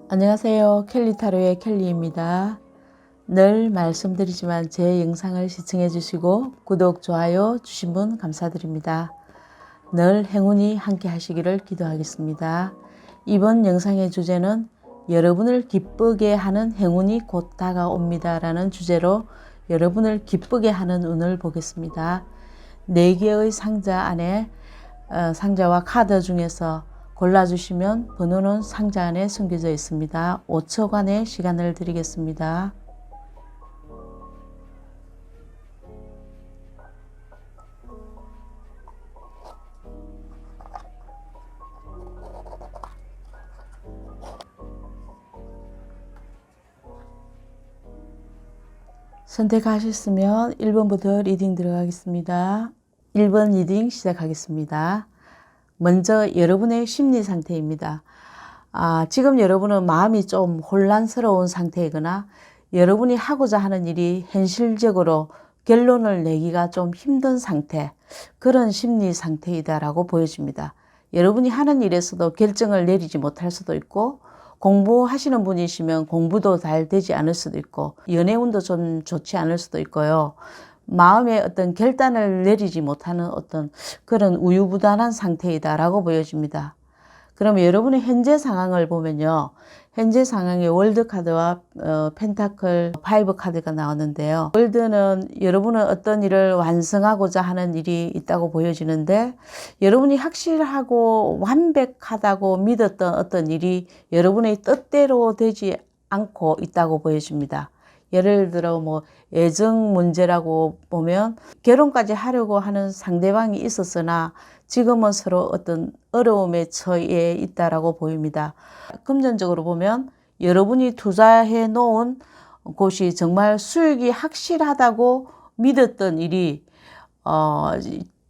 안녕하세요. 켈리타로의 켈리입니다. 늘 말씀드리지만 제 영상을 시청해 주시고 구독, 좋아요 주신 분 감사드립니다. 늘 행운이 함께 하시기를 기도하겠습니다. 이번 영상의 주제는 여러분을 기쁘게 하는 행운이 곧 다가옵니다 라는 주제로 여러분을 기쁘게 하는 운을 보겠습니다. 4개의 상자 안에 상자와 카드 중에서 골라주시면 번호는 상자 안에 숨겨져 있습니다. 5초간의 시간을 드리겠습니다. 선택하셨으면 1번부터 리딩 들어가겠습니다. 1번 리딩 시작하겠습니다. 먼저 여러분의 심리 상태입니다. 지금 여러분은 마음이 좀 혼란스러운 상태이거나 여러분이 하고자 하는 일이 현실적으로 결론을 내기가 좀 힘든 상태, 그런 심리 상태이다라고 보여집니다. 여러분이 하는 일에서도 결정을 내리지 못할 수도 있고, 공부하시는 분이시면 공부도 잘 되지 않을 수도 있고, 연애운도 좀 좋지 않을 수도 있고요. 마음의 어떤 결단을 내리지 못하는 어떤 그런 우유부단한 상태이다라고 보여집니다. 그럼 여러분의 현재 상황을 보면요. 현재 상황에 월드 카드와 펜타클 5 카드가 나오는데요. 월드는 여러분은 어떤 일을 완성하고자 하는 일이 있다고 보여지는데, 여러분이 확실하고 완벽하다고 믿었던 어떤 일이 여러분의 뜻대로 되지 않고 있다고 보여집니다. 예를 들어 애정 문제라고 보면 결혼까지 하려고 하는 상대방이 있었으나 지금은 서로 어떤 어려움에 처해 있다라고 보입니다. 금전적으로 보면 여러분이 투자해 놓은 곳이 정말 수익이 확실하다고 믿었던 일이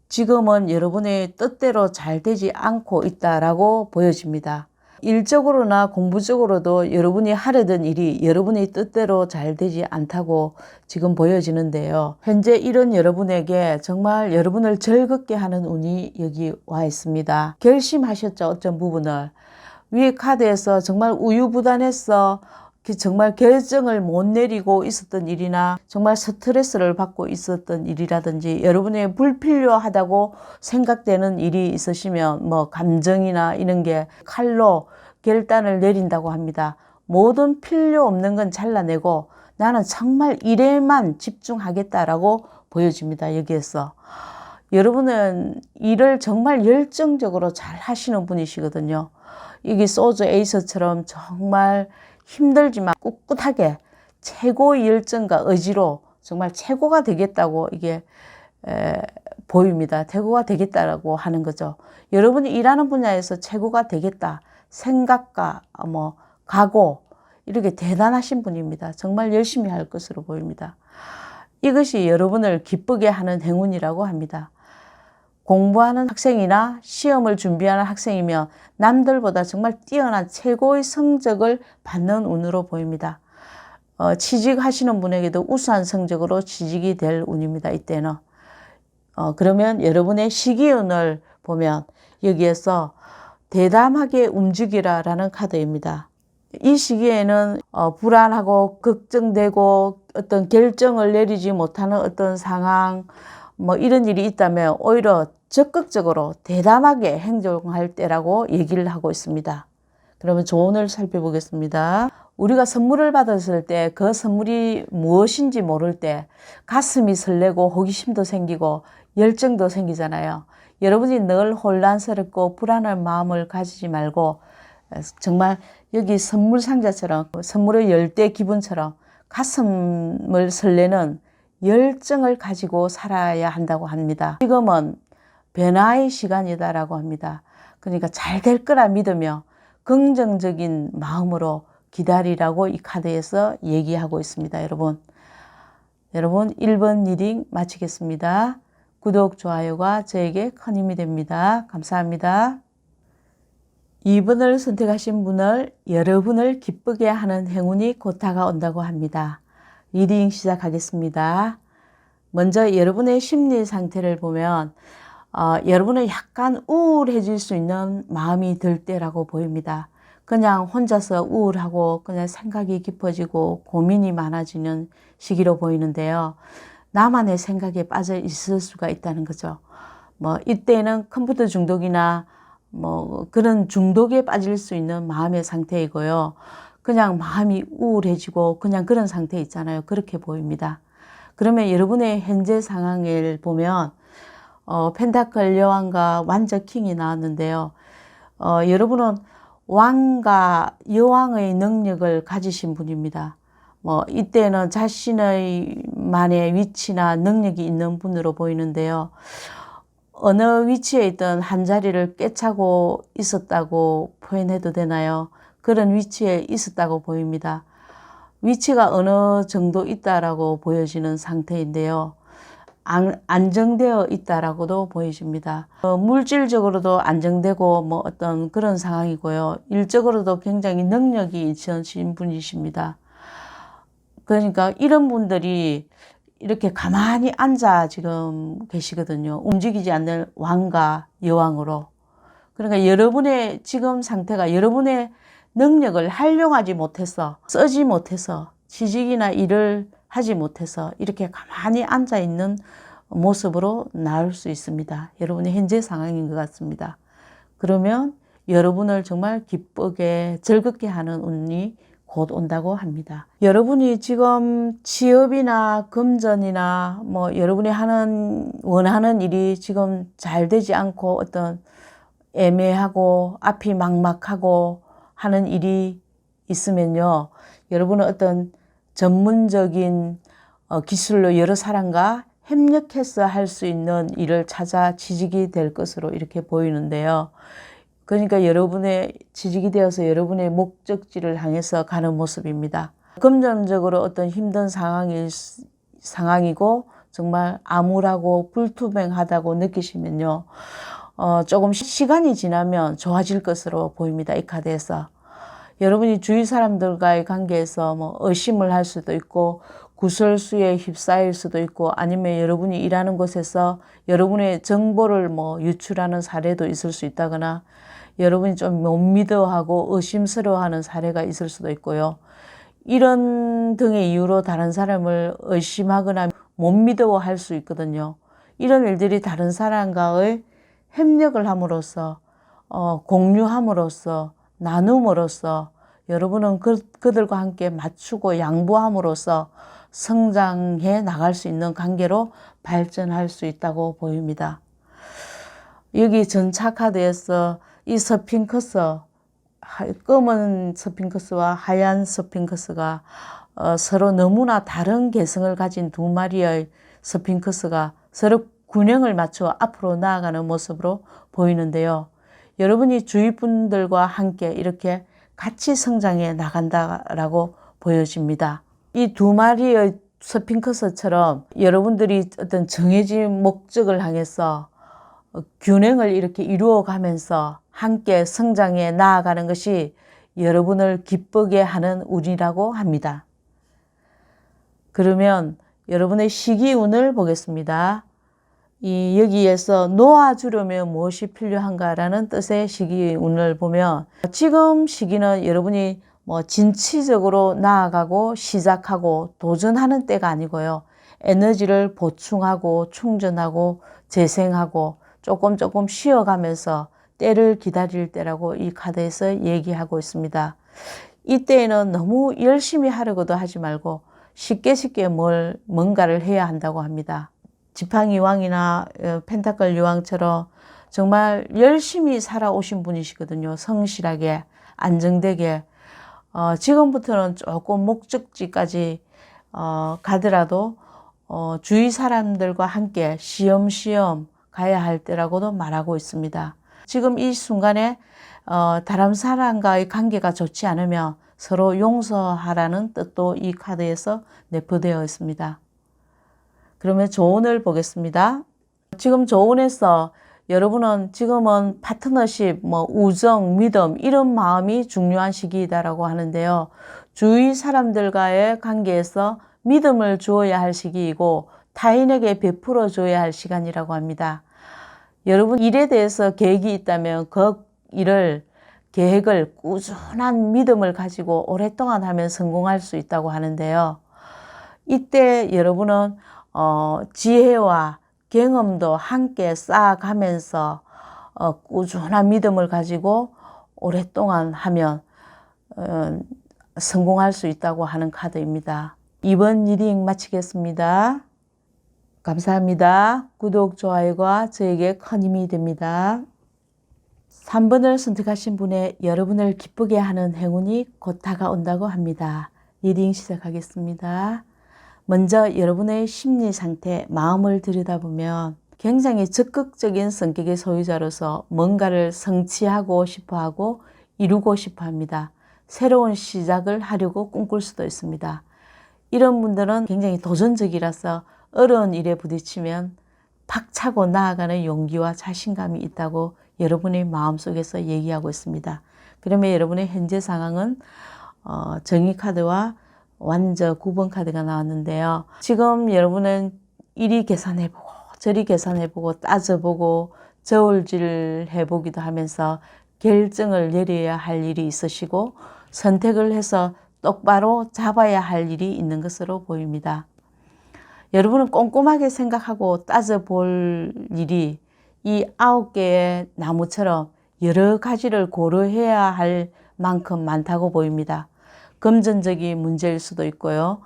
지금은 여러분의 뜻대로 잘 되지 않고 있다라고 보여집니다. 일적으로나 공부적으로도 여러분이 하려던 일이 여러분의 뜻대로 잘 되지 않다고 지금 보여지는데요. 현재 이런 여러분에게 정말 여러분을 즐겁게 하는 운이 여기 와 있습니다. 결심하셨죠? 어떤 부분을. 위에 카드에서 정말 우유부단해서 정말 결정을 못 내리고 있었던 일이나 정말 스트레스를 받고 있었던 일이라든지 여러분의 불필요하다고 생각되는 일이 있으시면 감정이나 이런 게 칼로 결단을 내린다고 합니다. 모든 필요 없는 건 잘라내고 나는 정말 일에만 집중하겠다라고 보여집니다. 여기에서. 여러분은 일을 정말 열정적으로 잘 하시는 분이시거든요. 이게 소주 에이스처럼 정말 힘들지만 꿋꿋하게 최고의 열정과 의지로 정말 최고가 되겠다고 이게 보입니다. 최고가 되겠다라고 하는 거죠. 여러분이 일하는 분야에서 최고가 되겠다 생각과 각오, 이렇게 대단하신 분입니다. 정말 열심히 할 것으로 보입니다. 이것이 여러분을 기쁘게 하는 행운이라고 합니다. 공부하는 학생이나 시험을 준비하는 학생이면 남들보다 정말 뛰어난 최고의 성적을 받는 운으로 보입니다. 취직하시는 분에게도 우수한 성적으로 취직이 될 운입니다. 이때는. 그러면 여러분의 시기운을 보면 여기에서 대담하게 움직이라라는 카드입니다. 이 시기에는 불안하고 걱정되고 어떤 결정을 내리지 못하는 어떤 상황, 이런 일이 있다면 오히려 적극적으로 대담하게 행동할 때라고 얘기를 하고 있습니다. 그러면 조언을 살펴보겠습니다. 우리가 선물을 받았을 때 그 선물이 무엇인지 모를 때 가슴이 설레고 호기심도 생기고 열정도 생기잖아요. 여러분이 늘 혼란스럽고 불안한 마음을 가지지 말고 정말 여기 선물 상자처럼 선물을 열 때 기분처럼 가슴을 설레는 열정을 가지고 살아야 한다고 합니다. 지금은 변화의 시간이다라고 합니다. 그러니까 잘 될 거라 믿으며 긍정적인 마음으로 기다리라고 이 카드에서 얘기하고 있습니다. 여러분 1번 리딩 마치겠습니다. 구독, 좋아요가 저에게 큰 힘이 됩니다. 감사합니다. 2번을 선택하신 분을 여러분을 기쁘게 하는 행운이 곧 다가온다고 합니다. 리딩 시작하겠습니다. 먼저 여러분의 심리 상태를 보면 여러분은 약간 우울해질 수 있는 마음이 들 때라고 보입니다. 그냥 혼자서 우울하고 그냥 생각이 깊어지고 고민이 많아지는 시기로 보이는데요. 나만의 생각에 빠져 있을 수가 있다는 거죠. 뭐 이때는 컴퓨터 중독이나 뭐 그런 중독에 빠질 수 있는 마음의 상태이고요. 그냥 마음이 우울해지고 그냥 그런 상태 있잖아요. 그렇게 보입니다. 그러면 여러분의 현재 상황을 보면 펜타클 여왕과 완저 킹이 나왔는데요. 여러분은 왕과 여왕의 능력을 가지신 분입니다. 뭐 이때는 자신의 만의 위치나 능력이 있는 분으로 보이는데요. 어느 위치에 있던 한 자리를 꿰차고 있었다고 표현해도 되나요? 그런 위치에 있었다고 보입니다. 위치가 어느 정도 있다라고 보여지는 상태인데요. 안정되어 있다라고도 보여집니다. 물질적으로도 안정되고 뭐 어떤 그런 상황이고요. 일적으로도 굉장히 능력이 있으신 분이십니다. 그러니까 이런 분들이 이렇게 가만히 앉아 지금 계시거든요. 움직이지 않는 왕과 여왕으로. 그러니까 여러분의 지금 상태가 여러분의 능력을 활용하지 못해서, 쓰지 못해서, 취직이나 일을 하지 못해서 이렇게 가만히 앉아 있는 모습으로 나올 수 있습니다. 여러분의 현재 상황인 것 같습니다. 그러면 여러분을 정말 기쁘게 즐겁게 하는 운이 곧 온다고 합니다. 여러분이 지금 취업이나 금전이나 뭐 여러분이 원하는 일이 지금 잘 되지 않고 어떤 애매하고 앞이 막막하고 하는 일이 있으면요. 여러분은 어떤 전문적인 기술로 여러 사람과 협력해서 할 수 있는 일을 찾아 취직이 될 것으로 이렇게 보이는데요. 그러니까 여러분의 취직이 되어서 여러분의 목적지를 향해서 가는 모습입니다. 금전적으로 어떤 힘든 상황이고 정말 암울하고 불투명하다고 느끼시면요. 조금 시간이 지나면 좋아질 것으로 보입니다. 이 카드에서. 여러분이 주위 사람들과의 관계에서 뭐 의심을 할 수도 있고 구설수에 휩싸일 수도 있고 아니면 여러분이 일하는 곳에서 여러분의 정보를 뭐 유출하는 사례도 있을 수 있다거나 여러분이 좀 못 믿어하고 의심스러워하는 사례가 있을 수도 있고요. 이런 등의 이유로 다른 사람을 의심하거나 못 믿어할 수 있거든요. 이런 일들이 다른 사람과의 협력을 함으로써 공유함으로써 나눔으로써 여러분은 그들과 함께 맞추고 양보함으로써 성장해 나갈 수 있는 관계로 발전할 수 있다고 보입니다. 여기 전차 카드에서 이 스핑크스, 검은 스핑크스와 하얀 스핑크스가 서로 너무나 다른 개성을 가진 두 마리의 스핑크스가 서로 균형을 맞춰 앞으로 나아가는 모습으로 보이는데요. 여러분이 주위 분들과 함께 이렇게 같이 성장해 나간다라고 보여집니다. 이 두 마리의 스핑크스처럼 여러분들이 어떤 정해진 목적을 향해서 균형을 이렇게 이루어 가면서 함께 성장해 나아가는 것이 여러분을 기쁘게 하는 운이라고 합니다. 그러면 여러분의 시기운을 보겠습니다. 여기에서 놓아주려면 무엇이 필요한가라는 뜻의 시기운을 보면 지금 시기는 여러분이 뭐 진취적으로 나아가고 시작하고 도전하는 때가 아니고요. 에너지를 보충하고 충전하고 재생하고 조금 쉬어가면서 때를 기다릴 때라고 이 카드에서 얘기하고 있습니다. 이때에는 너무 열심히 하려고도 하지 말고 쉽게 뭔가를 해야 한다고 합니다. 지팡이 왕이나 펜타클 여왕처럼 정말 열심히 살아오신 분이시거든요. 성실하게 안정되게 지금부터는 조금 목적지까지 가더라도 주위 사람들과 함께 쉬엄쉬엄 가야 할 때라고도 말하고 있습니다. 지금 이 순간에 다른 사람과의 관계가 좋지 않으면 서로 용서하라는 뜻도 이 카드에서 내포되어 있습니다. 그러면 조언을 보겠습니다. 지금 조언에서 여러분은 지금은 파트너십, 뭐 우정, 믿음 이런 마음이 중요한 시기이다라고 하는데요. 주위 사람들과의 관계에서 믿음을 주어야 할 시기이고 타인에게 베풀어 줘야 할 시간이라고 합니다. 여러분 일에 대해서 계획이 있다면 그 일을 계획을 꾸준한 믿음을 가지고 오랫동안 하면 성공할 수 있다고 하는데요. 이때 여러분은 지혜와 경험도 함께 쌓아가면서 꾸준한 믿음을 가지고 오랫동안 하면 성공할 수 있다고 하는 카드입니다. 이번 리딩 마치겠습니다. 감사합니다. 구독, 좋아요가 저에게 큰 힘이 됩니다. 3번을 선택하신 분의 여러분을 기쁘게 하는 행운이 곧 다가온다고 합니다. 리딩 시작하겠습니다. 먼저 여러분의 심리 상태, 마음을 들여다보면 굉장히 적극적인 성격의 소유자로서 뭔가를 성취하고 싶어하고 이루고 싶어합니다. 새로운 시작을 하려고 꿈꿀 수도 있습니다. 이런 분들은 굉장히 도전적이라서 어려운 일에 부딪히면 팍 차고 나아가는 용기와 자신감이 있다고 여러분의 마음속에서 얘기하고 있습니다. 그러면 여러분의 현재 상황은 정의 카드와 완저 9번 카드가 나왔는데요. 지금 여러분은 이리 계산해보고 저리 계산해보고 따져보고 저울질 해보기도 하면서 결정을 내려야 할 일이 있으시고 선택을 해서 똑바로 잡아야 할 일이 있는 것으로 보입니다. 여러분은 꼼꼼하게 생각하고 따져볼 일이 이 9개의 나무처럼 여러 가지를 고려해야 할 만큼 많다고 보입니다. 금전적인 문제일 수도 있고요.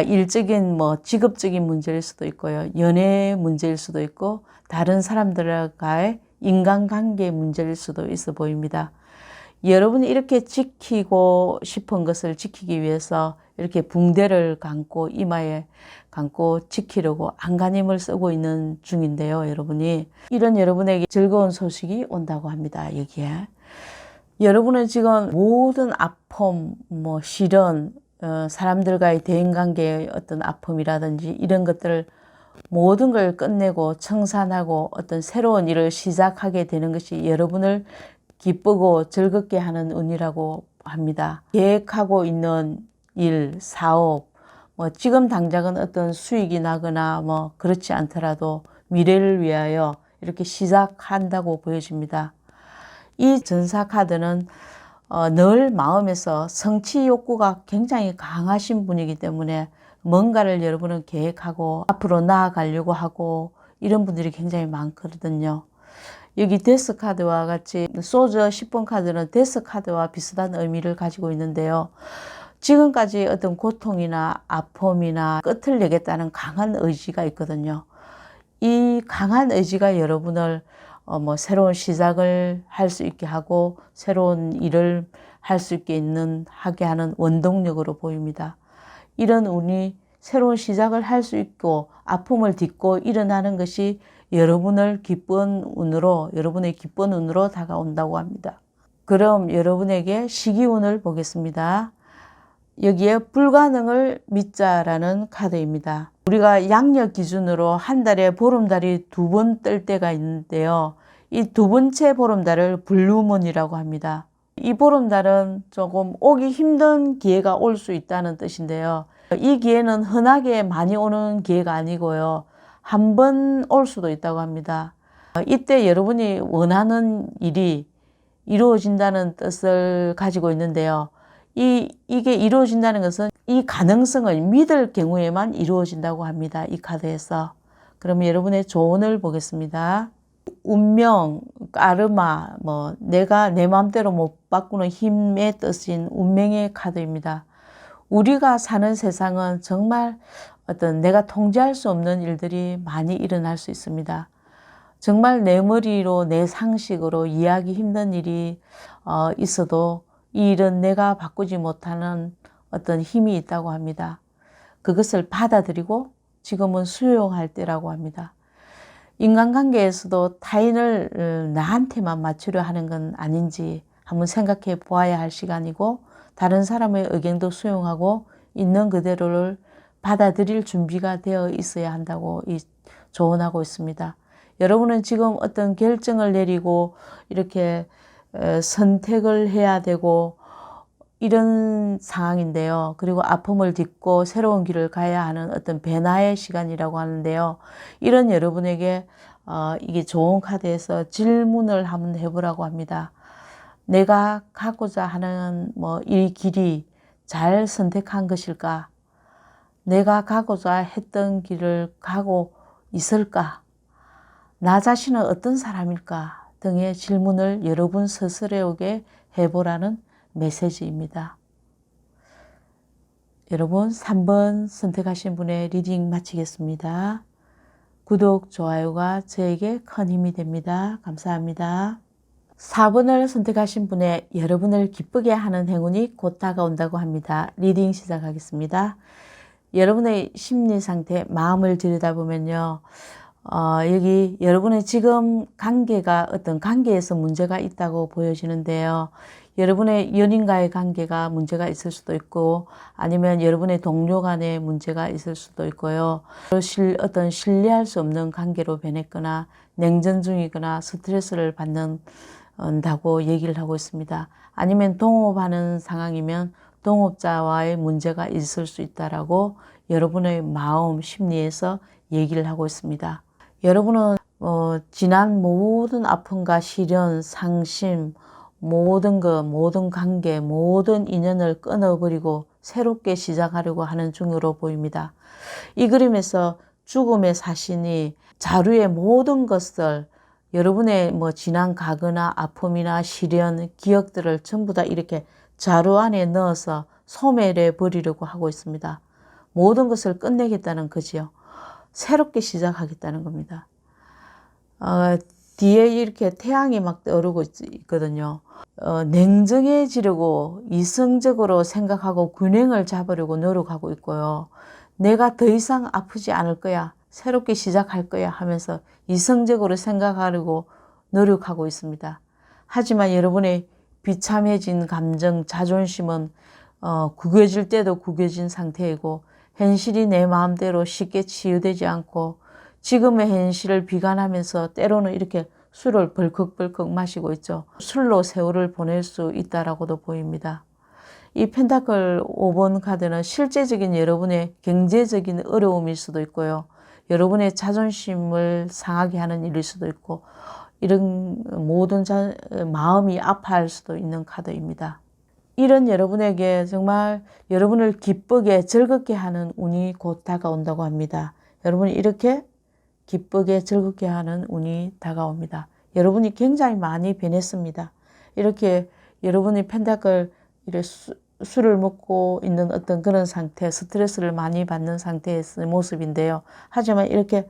일적인 직업적인 문제일 수도 있고요. 연애 문제일 수도 있고 다른 사람들과의 인간관계 문제일 수도 있어 보입니다. 여러분이 이렇게 지키고 싶은 것을 지키기 위해서 이렇게 붕대를 감고 이마에 감고 지키려고 안간힘을 쓰고 있는 중인데요. 여러분이 이런 여러분에게 즐거운 소식이 온다고 합니다. 여기에 여러분은 지금 모든 아픔, 시련, 사람들과의 대인관계의 어떤 아픔이라든지 이런 것들을 모든 걸 끝내고 청산하고 어떤 새로운 일을 시작하게 되는 것이 여러분을 기쁘고 즐겁게 하는 운이라고 합니다. 계획하고 있는 일, 사업, 지금 당장은 어떤 수익이 나거나 그렇지 않더라도 미래를 위하여 이렇게 시작한다고 보여집니다. 이 전사 카드는 늘 마음에서 성취 욕구가 굉장히 강하신 분이기 때문에 뭔가를 여러분은 계획하고 앞으로 나아가려고 하고 이런 분들이 굉장히 많거든요. 여기 데스 카드와 같이 소저 10번 카드는 데스 카드와 비슷한 의미를 가지고 있는데요. 지금까지 어떤 고통이나 아픔이나 끝을 내겠다는 강한 의지가 있거든요. 이 강한 의지가 여러분을 새로운 시작을 할 수 있게 하고 새로운 일을 할 수 있게 하게 하는 원동력으로 보입니다. 이런 운이 새로운 시작을 할 수 있고 아픔을 딛고 일어나는 것이 여러분의 기쁜 운으로 다가온다고 합니다. 그럼 여러분에게 시기운을 보겠습니다. 여기에 불가능을 믿자라는 카드입니다. 우리가 양력 기준으로 한 달에 보름달이 2번 뜰 때가 있는데요. 이 2번째 보름달을 블루문이라고 합니다. 이 보름달은 조금 오기 힘든 기회가 올 수 있다는 뜻인데요. 이 기회는 흔하게 많이 오는 기회가 아니고요. 한 번 올 수도 있다고 합니다. 이때 여러분이 원하는 일이 이루어진다는 뜻을 가지고 있는데요. 이게 이루어진다는 것은 이 가능성을 믿을 경우에만 이루어진다고 합니다. 이 카드에서. 그러면 여러분의 조언을 보겠습니다. 운명, 까르마, 내가 내 마음대로 못 바꾸는 힘의 뜻인 운명의 카드입니다. 우리가 사는 세상은 정말 어떤 내가 통제할 수 없는 일들이 많이 일어날 수 있습니다. 정말 내 머리로 내 상식으로 이해하기 힘든 일이 있어도 이 일은 내가 바꾸지 못하는 어떤 힘이 있다고 합니다. 그것을 받아들이고 지금은 수용할 때라고 합니다. 인간관계에서도 타인을 나한테만 맞추려 하는 건 아닌지 한번 생각해 보아야 할 시간이고 다른 사람의 의견도 수용하고 있는 그대로를 받아들일 준비가 되어 있어야 한다고 조언하고 있습니다. 여러분은 지금 어떤 결정을 내리고 이렇게 선택을 해야 되고 이런 상황인데요. 그리고 아픔을 딛고 새로운 길을 가야 하는 어떤 변화의 시간이라고 하는데요. 이런 여러분에게 이게 좋은 카드에서 질문을 한번 해보라고 합니다. 내가 가고자 하는 이 길이 잘 선택한 것일까? 내가 가고자 했던 길을 가고 있을까? 나 자신은 어떤 사람일까? 등의 질문을 여러분 스스로에게 해보라는 메시지입니다. 여러분 3번 선택하신 분의 리딩 마치겠습니다. 구독, 좋아요가 저에게 큰 힘이 됩니다. 감사합니다. 4번을 선택하신 분의 여러분을 기쁘게 하는 행운이 곧 다가온다고 합니다. 리딩 시작하겠습니다. 여러분의 심리 상태, 마음을 들여다보면요. 여기 여러분의 지금 관계가 어떤 관계에서 문제가 있다고 보여지는데요. 여러분의 연인과의 관계가 문제가 있을 수도 있고 아니면 여러분의 동료 간의 문제가 있을 수도 있고요. 어떤 신뢰할 수 없는 관계로 변했거나 냉전 중이거나 스트레스를 받는다고 얘기를 하고 있습니다. 아니면 동업하는 상황이면 동업자와의 문제가 있을 수 있다라고 여러분의 마음, 심리에서 얘기를 하고 있습니다. 여러분은 지난 모든 아픔과 시련, 상심, 모든 관계, 모든 인연을 끊어버리고 새롭게 시작하려고 하는 중으로 보입니다. 이 그림에서 죽음의 사신이 자루의 모든 것을 여러분의 지난 과거나 아픔이나 시련, 기억들을 전부 다 이렇게 자루 안에 넣어서 소멸해 버리려고 하고 있습니다. 모든 것을 끝내겠다는 거지요. 새롭게 시작하겠다는 겁니다. 뒤에 이렇게 태양이 막 떠오르고 있거든요. 냉정해지려고 이성적으로 생각하고 균형을 잡으려고 노력하고 있고요. 내가 더 이상 아프지 않을 거야. 새롭게 시작할 거야 하면서 이성적으로 생각하려고 노력하고 있습니다. 하지만 여러분의 비참해진 감정, 자존심은 구겨질 때도 구겨진 상태이고 현실이 내 마음대로 쉽게 치유되지 않고 지금의 현실을 비관하면서 때로는 이렇게 술을 벌컥벌컥 마시고 있죠. 술로 세월을 보낼 수 있다라고도 보입니다. 이 펜타클 5번 카드는 실제적인 여러분의 경제적인 어려움일 수도 있고요. 여러분의 자존심을 상하게 하는 일일 수도 있고 이런 모든 마음이 아파할 수도 있는 카드입니다. 이런 여러분에게 정말 여러분을 기쁘게 즐겁게 하는 운이 곧 다가온다고 합니다. 여러분이 이렇게 기쁘게 즐겁게 하는 운이 다가옵니다. 여러분이 굉장히 많이 변했습니다. 이렇게 여러분이 펜타클 술을 먹고 있는 어떤 그런 상태, 스트레스를 많이 받는 상태의 모습인데요. 하지만 이렇게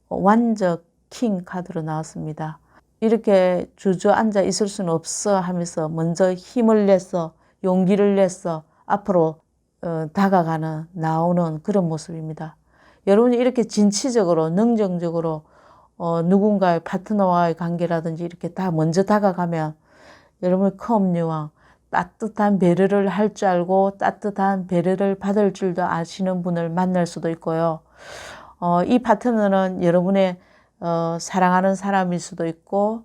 완적 킹 카드로 나왔습니다. 이렇게 주저앉아 있을 수는 없어 하면서 먼저 힘을 내서 용기를 내서 앞으로 다가가는 나오는 그런 모습입니다. 여러분이 이렇게 진취적으로 능정적으로 누군가의 파트너와의 관계라든지 이렇게 다 먼저 다가가면 여러분의 컴유왕 따뜻한 배려를 할 줄 알고 따뜻한 배려를 받을 줄도 아시는 분을 만날 수도 있고요. 이 파트너는 여러분의 사랑하는 사람일 수도 있고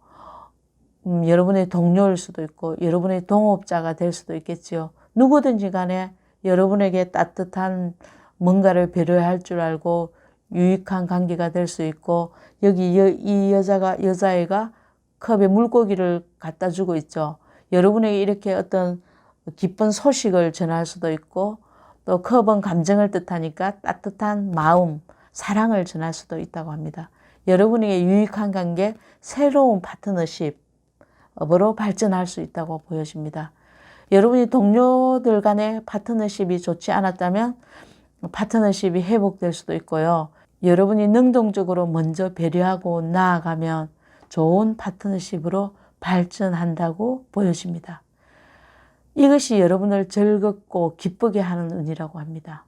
여러분의 동료일 수도 있고 여러분의 동업자가 될 수도 있겠지요. 누구든지 간에 여러분에게 따뜻한 뭔가를 배려할 줄 알고 유익한 관계가 될 수 있고 여기 이 여자애가 컵에 물고기를 갖다 주고 있죠. 여러분에게 이렇게 어떤 기쁜 소식을 전할 수도 있고 또 컵은 감정을 뜻하니까 따뜻한 마음, 사랑을 전할 수도 있다고 합니다. 여러분에게 유익한 관계, 새로운 파트너십으로 발전할 수 있다고 보여집니다. 여러분이 동료들 간의 파트너십이 좋지 않았다면 파트너십이 회복될 수도 있고요. 여러분이 능동적으로 먼저 배려하고 나아가면 좋은 파트너십으로 발전한다고 보여집니다. 이것이 여러분을 즐겁고 기쁘게 하는 운이라고 합니다.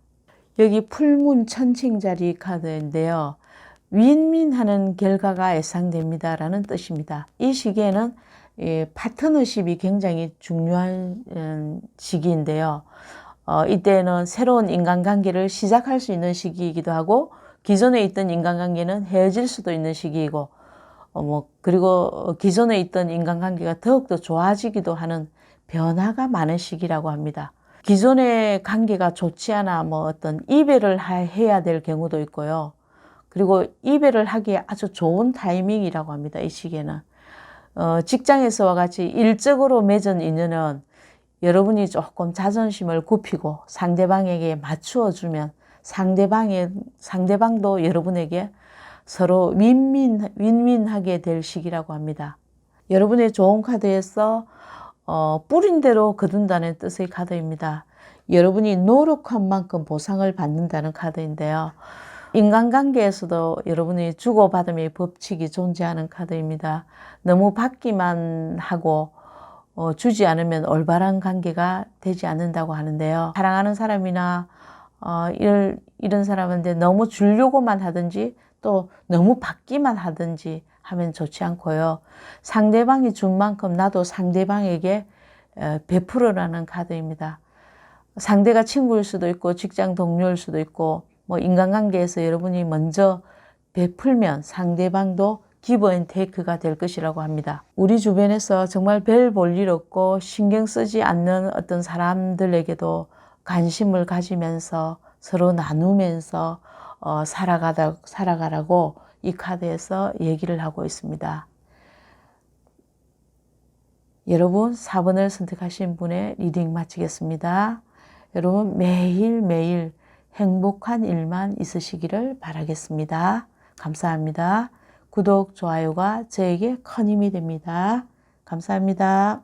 여기 풀문 천칭자리 카드인데요. 윈윈하는 결과가 예상됩니다라는 뜻입니다. 이 시기에는 파트너십이 굉장히 중요한 시기인데요. 이때는 새로운 인간관계를 시작할 수 있는 시기이기도 하고 기존에 있던 인간관계는 헤어질 수도 있는 시기이고 그리고 기존에 있던 인간관계가 더욱더 좋아지기도 하는 변화가 많은 시기라고 합니다. 기존의 관계가 좋지 않아 어떤 이별을 해야 될 경우도 있고요. 그리고 이별을 하기에 아주 좋은 타이밍이라고 합니다. 이 시기에는. 직장에서와 같이 일적으로 맺은 인연은 여러분이 조금 자존심을 굽히고 상대방에게 맞추어 주면 상대방도 여러분에게 서로 윈윈하게 될 시기라고 합니다. 여러분의 좋은 카드에서 뿌린 대로 거둔다는 뜻의 카드입니다. 여러분이 노력한 만큼 보상을 받는다는 카드인데요. 인간관계에서도 여러분이 주고받음의 법칙이 존재하는 카드입니다. 너무 받기만 하고 주지 않으면 올바른 관계가 되지 않는다고 하는데요. 사랑하는 사람이나 이런 사람한테 너무 주려고만 하든지 또 너무 받기만 하든지 하면 좋지 않고요. 상대방이 준 만큼 나도 상대방에게 베풀어라는 카드입니다. 상대가 친구일 수도 있고 직장 동료일 수도 있고 뭐 인간관계에서 여러분이 먼저 베풀면 상대방도 기브 앤 테이크가 될 것이라고 합니다. 우리 주변에서 정말 별 볼 일 없고 신경 쓰지 않는 어떤 사람들에게도 관심을 가지면서 서로 나누면서 살아가라고 이 카드에서 얘기를 하고 있습니다. 여러분 4번을 선택하신 분의 리딩 마치겠습니다. 여러분 매일매일 행복한 일만 있으시기를 바라겠습니다. 감사합니다. 구독, 좋아요가 저에게 큰 힘이 됩니다. 감사합니다.